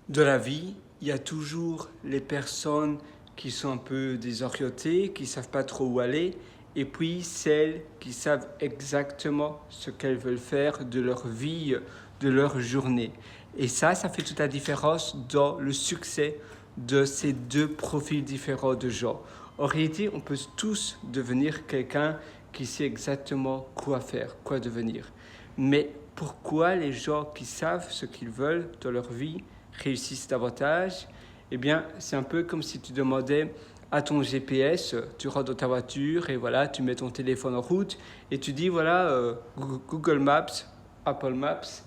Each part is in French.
De la vie, il y a toujours les personnes qui sont un peu désorientées, qui ne savent pas trop où aller, et puis celles qui savent exactement ce qu'elles veulent faire de leur vie, de leur journée. Et ça fait toute la différence dans le succès de ces deux profils différents de gens. En réalité, on peut tous devenir quelqu'un qui sait exactement quoi faire, quoi devenir. Mais pourquoi les gens qui savent ce qu'ils veulent dans leur vie réussissent davantage? Eh bien, c'est un peu comme si tu demandais à ton GPS, tu rentres dans ta voiture et voilà, tu mets ton téléphone en route et tu dis voilà, Google Maps, Apple Maps,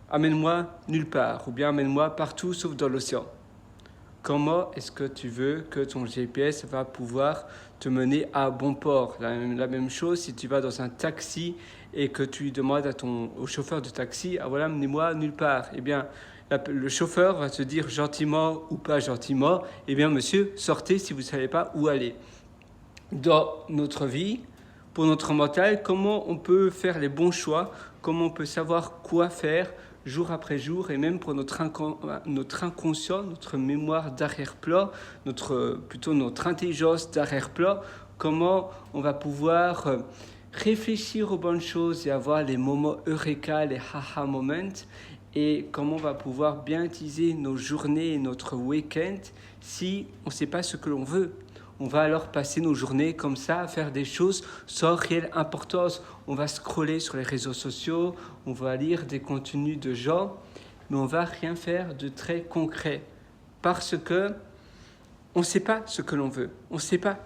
amène-moi nulle part ou bien amène-moi partout sauf dans l'océan. Comment est-ce que tu veux que ton GPS va pouvoir te mener à bon port? La même chose si tu vas dans un taxi et que tu demandes au chauffeur de taxi, ah voilà, menez-moi nulle part. Eh bien, le chauffeur va te dire gentiment ou pas gentiment, eh bien monsieur, sortez si vous ne savez pas où aller. Dans notre vie, pour notre mental, comment on peut faire les bons choix, comment on peut savoir quoi faire jour après jour, et même pour notre inconscient, notre mémoire d'arrière-plan, plutôt notre intelligence d'arrière-plan, comment on va pouvoir réfléchir aux bonnes choses et avoir les moments eureka, les haha moments, et comment on va pouvoir bien utiliser nos journées et notre week-end si on ne sait pas ce que l'on veut. On va alors passer nos journées comme ça à faire des choses sans réelle importance. On va scroller sur les réseaux sociaux, on va lire des contenus de gens, mais on va rien faire de très concret parce que on ne sait pas ce que l'on veut, on ne sait pas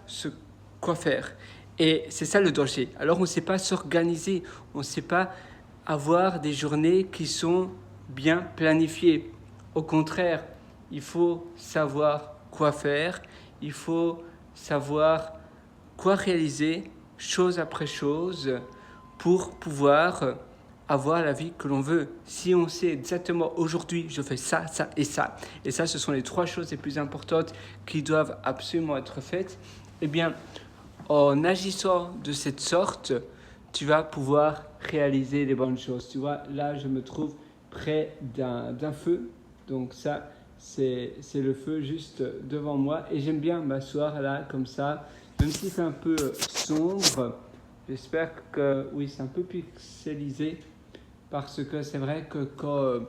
quoi faire. Et c'est ça le danger. Alors on ne sait pas s'organiser, on ne sait pas avoir des journées qui sont bien planifiées. Au contraire, il faut savoir quoi faire, il faut savoir quoi réaliser chose après chose pour pouvoir avoir la vie que l'on veut. Si on sait exactement aujourd'hui je fais ça, ça et ça, et ça ce sont les trois choses les plus importantes qui doivent absolument être faites, eh bien en agissant de cette sorte, tu vas pouvoir réaliser les bonnes choses. Tu vois, là je me trouve près d'un feu, donc ça c'est le feu juste devant moi et j'aime bien m'asseoir là comme ça, même si c'est un peu sombre. J'espère que oui, c'est un peu pixelisé parce que c'est vrai que quand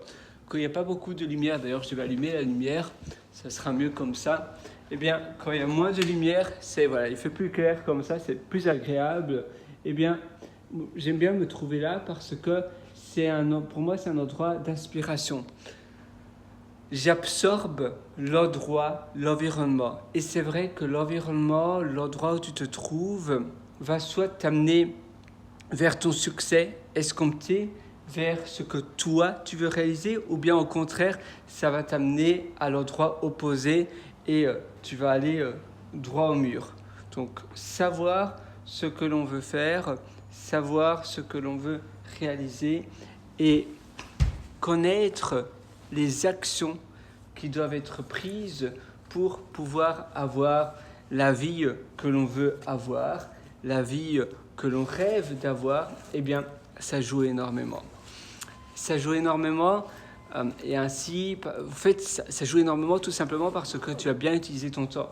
il n'y a pas beaucoup de lumière, d'ailleurs je vais allumer la lumière, ça sera mieux comme ça. Eh bien, quand il y a moins de lumière, il fait plus clair comme ça, c'est plus agréable. Eh bien, j'aime bien me trouver là parce que pour moi c'est un endroit d'inspiration. J'absorbe l'endroit, l'environnement. Et c'est vrai que l'environnement, l'endroit où tu te trouves, va soit t'amener vers ton succès escompté, vers ce que toi tu veux réaliser, ou bien au contraire, ça va t'amener à l'endroit opposé et tu vas aller droit au mur. Donc, savoir ce que l'on veut faire, savoir ce que l'on veut réaliser et connaître les actions qui doivent être prises pour pouvoir avoir la vie que l'on veut avoir, la vie que l'on rêve d'avoir, eh bien, ça joue énormément. Ça joue énormément et ainsi, en fait, ça joue énormément tout simplement parce que tu as bien utilisé ton temps.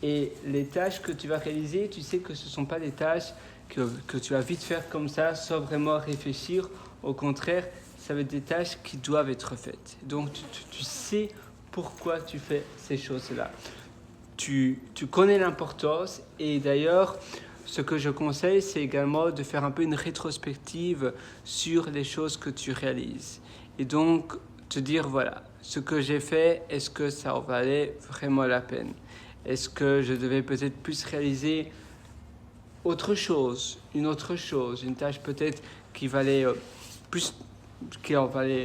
Et les tâches que tu vas réaliser, tu sais que ce ne sont pas des tâches que tu vas vite faire comme ça sans vraiment réfléchir. Au contraire, ça va être des tâches qui doivent être faites. Donc, tu sais pourquoi tu fais ces choses-là. Tu connais l'importance et d'ailleurs, ce que je conseille, c'est également de faire un peu une rétrospective sur les choses que tu réalises. Et donc, te dire, voilà, ce que j'ai fait, est-ce que ça en valait vraiment la peine? Est-ce que je devais peut-être plus réaliser une autre chose, une tâche peut-être qui valait qui avait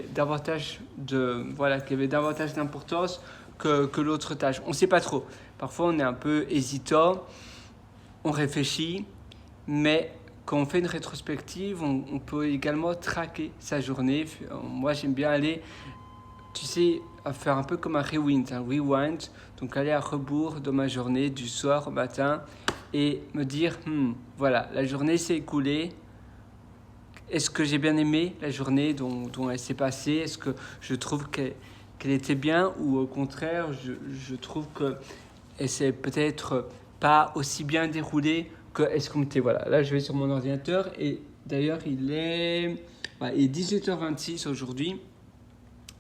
davantage d'importance que l'autre tâche. On ne sait pas trop. Parfois, on est un peu hésitant, on réfléchit, mais quand on fait une rétrospective, on peut également traquer sa journée. Moi, j'aime bien aller, tu sais, à faire un peu comme un rewind, donc aller à rebours de ma journée, du soir au matin, et me dire, voilà, la journée s'est écoulée. Est-ce que j'ai bien aimé la journée dont elle s'est passée? Est-ce que je trouve qu'elle était bien ou au contraire, je trouve qu'elle s'est peut-être pas aussi bien déroulée que escompté. Voilà, là je vais sur mon ordinateur et d'ailleurs il est 18h26 aujourd'hui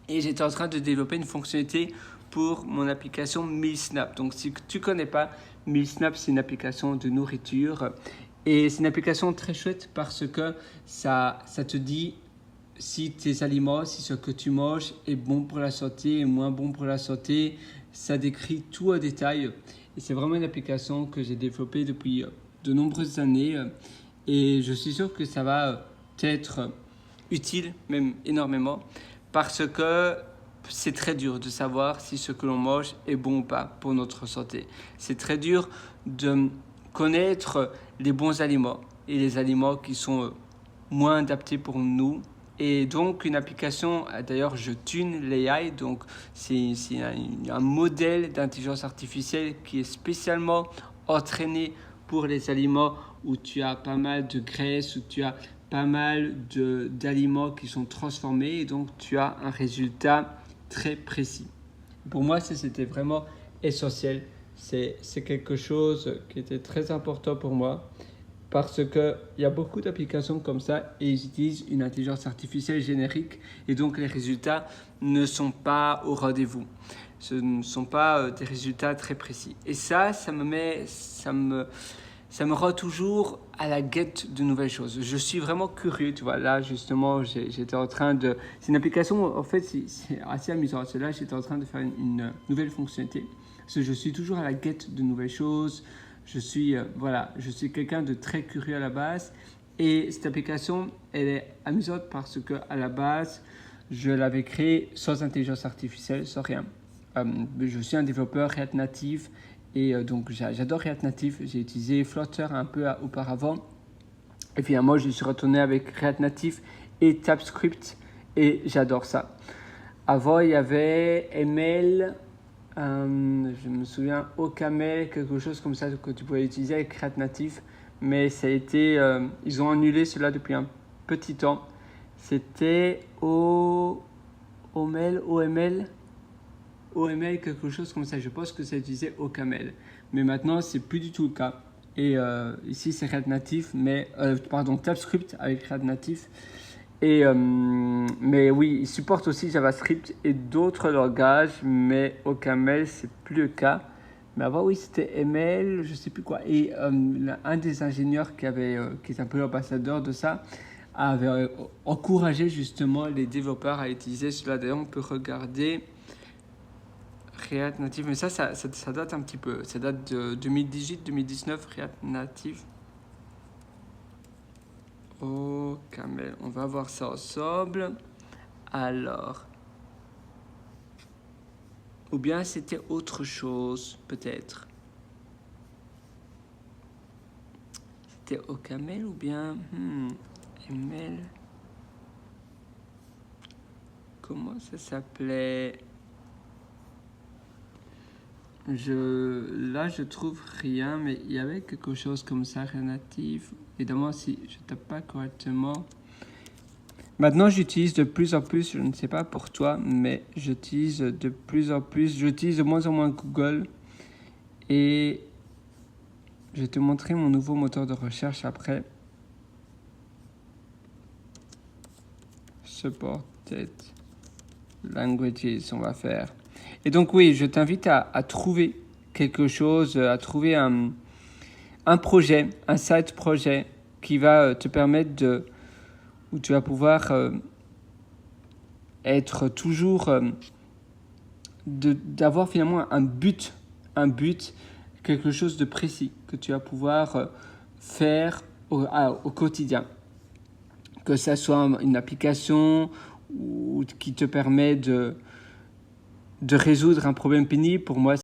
et j'étais en train de développer une fonctionnalité pour mon application MealSnap. Donc si tu ne connais pas, MealSnap c'est une application de nourriture et c'est une application très chouette parce que ça te dit si tes aliments, si ce que tu manges est bon pour la santé et moins bon pour la santé. Ça décrit tout en détail et c'est vraiment une application que j'ai développée depuis de nombreuses années et je suis sûr que ça va être utile, même énormément, parce que c'est très dur de savoir si ce que l'on mange est bon ou pas pour notre santé. C'est très dur de connaître les bons aliments et les aliments qui sont moins adaptés pour nous. Et donc une application, d'ailleurs je tune l'AI, donc c'est un modèle d'intelligence artificielle qui est spécialement entraîné pour les aliments où tu as pas mal de graisse, où tu as pas mal d'aliments qui sont transformés et donc tu as un résultat très précis. Pour moi, c'était vraiment essentiel. C'est quelque chose qui était très important pour moi parce qu'il y a beaucoup d'applications comme ça et ils utilisent une intelligence artificielle générique et donc les résultats ne sont pas au rendez-vous. Ce ne sont pas des résultats très précis. Et ça me rend toujours à la guette de nouvelles choses. Je suis vraiment curieux, tu vois. Là, justement, j'étais en train de... C'est une application, en fait, c'est assez amusant. Là, j'étais en train de faire une nouvelle fonctionnalité. Parce que je suis toujours à la guette de nouvelles choses. Je suis quelqu'un de très curieux à la base. Et cette application, elle est amusante parce qu'à la base, je l'avais créée sans intelligence artificielle, sans rien. Je suis un développeur React Native. Et donc j'adore React Native, j'ai utilisé Flutter un peu auparavant. Et finalement je suis retourné avec React Native et TypeScript et j'adore ça. Avant il y avait ML, je me souviens OCaml, quelque chose comme ça que tu pouvais utiliser avec React Native. Mais ça a été, ils ont annulé cela depuis un petit temps. C'était OML, quelque chose comme ça. Je pense que ça utilisait OCaml. Mais maintenant, c'est plus du tout le cas. Et ici, c'est React Native, TypeScript avec React Native. Mais oui, il supporte aussi JavaScript et d'autres langages, mais OCaml, c'est plus le cas. Mais avant, oui, c'était ML, je sais plus quoi. Et un des ingénieurs qui est un peu l'ambassadeur de ça, avait encouragé justement les développeurs à utiliser cela. D'ailleurs, on peut regarder React Native, mais ça date un petit peu. Ça date de 2018-2019, React Native. OCaml, on va voir ça ensemble. Alors, ou bien c'était autre chose, peut-être. C'était OCaml ou bien ML. Comment ça s'appelait? Là, je trouve rien, mais il y avait quelque chose comme ça, React Native. Évidemment, si je tape pas correctement. Maintenant, j'utilise de plus en plus, je ne sais pas pour toi, mais j'utilise de plus en plus, j'utilise de moins en moins Google. Et je vais te montrer mon nouveau moteur de recherche après. Supported languages, on va faire. Et donc oui, je t'invite à trouver quelque chose, à trouver un projet, un side projet qui va te permettre où tu vas pouvoir être toujours, d'avoir finalement un but, quelque chose de précis que tu vas pouvoir faire au quotidien. Que ça soit une application qui te permet de résoudre un problème pénible. Pour moi,